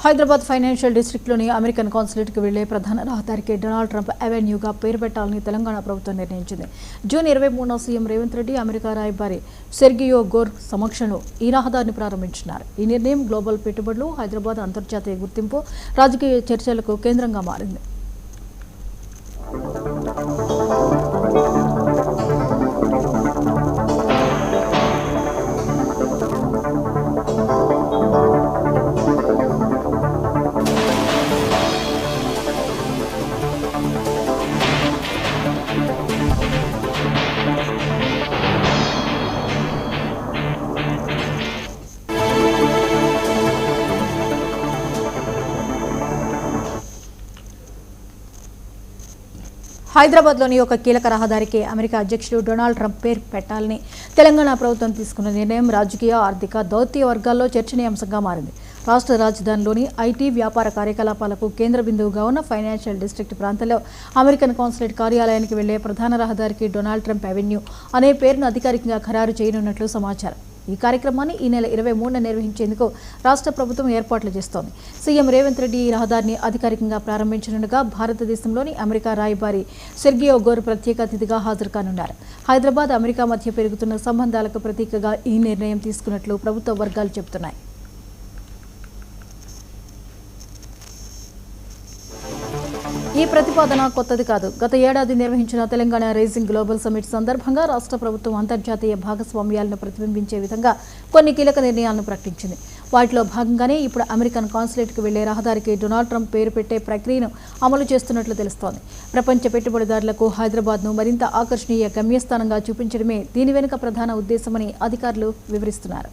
Hyderabad financial డిస్ట్రిక్ట్లోని American కాన్సులేట్కి వెళ్లే ప్రధాన రహదారికి డొనాల్డ్ ట్రంప్ అవెన్యూగా పేరు పెట్టాలని తెలంగాణ ప్రభుత్వం నిర్ణయించింది. జూన్ 23న సీఎం రేవంత్ రెడ్డి అమెరికా రాయబారి సెర్గియో గోర్ సమక్షంలో ఈ రహదారిని ప్రారంభించినారు. ఈ నిర్ణయం గ్లోబల్ పెట్టుబడులు, హైదరాబాద్ అంతర్జాతీయ గుర్తింపు, రాజకీయ చర్చలకు కేంద్రంగా మారింది. హైదరాబాద్లోని ఒక కీలక రహదారికి అమెరికా అధ్యక్షుడు డొనాల్డ్ ట్రంప్ పేరు పెట్టాలని తెలంగాణ ప్రభుత్వం తీసుకున్న నిర్ణయం రాజకీయ, ఆర్థిక, దౌత్య వర్గాల్లో చర్చనీయాంశంగా మారింది. రాష్ట్ర రాజధానిలోని ఐటీ, వ్యాపార కార్యకలాపాలకు కేంద్ర బిందువుగా ఉన్న ఫైనాన్షియల్ డిస్ట్రిక్ట్ ప్రాంతంలో అమెరికన్ కాన్సులేట్ కార్యాలయానికి వెళ్లే ప్రధాన రహదారికి డొనాల్డ్ ట్రంప్ అవెన్యూ అనే పేరును అధికారికంగా ఖరారు చేయనున్నట్లు సమాచారం. ఈ కార్యక్రమాన్ని ఈ నెల 23న నిర్వహించేందుకు రాష్ట్ర ప్రభుత్వం ఏర్పాట్లు చేస్తోంది. సీఎం రేవంత్ రెడ్డి ఈ రహదారిని అధికారికంగా ప్రారంభించనుండగా భారతదేశంలోని అమెరికా రాయబారి సెర్గియో గోర్ ప్రత్యేక అతిథిగా హాజరు కానున్నారు. హైదరాబాద్, అమెరికా మధ్య పెరుగుతున్న సంబంధాలకు ప్రతీకగా ఈ నిర్ణయం తీసుకున్నట్లు ప్రభుత్వ వర్గాలు చెబుతున్నాయి. ఈ ప్రతిపాదన కొత్తది కాదు. గత ఏడాది నిర్వహించిన తెలంగాణ రైజింగ్ గ్లోబల్ సమిట్ సందర్భంగా రాష్ట్ర ప్రభుత్వం అంతర్జాతీయ భాగస్వామ్యాలను ప్రతిబింబించే విధంగా కొన్ని కీలక నిర్ణయాలను ప్రకటించింది. వాటిలో భాగంగానే ఇప్పుడు అమెరికన్ కాన్సులేట్కు వెళ్లే రహదారికి డొనాల్డ్ ట్రంప్ పేరు పెట్టే ప్రక్రియను అమలు చేస్తున్నట్లు తెలుస్తోంది. ప్రపంచ పెట్టుబడిదారులకు హైదరాబాద్ను మరింత ఆకర్షణీయ గమ్యస్థానంగా చూపించడమే దీని వెనుక ప్రధాన ఉద్దేశమని అధికారులు వివరిస్తున్నారు.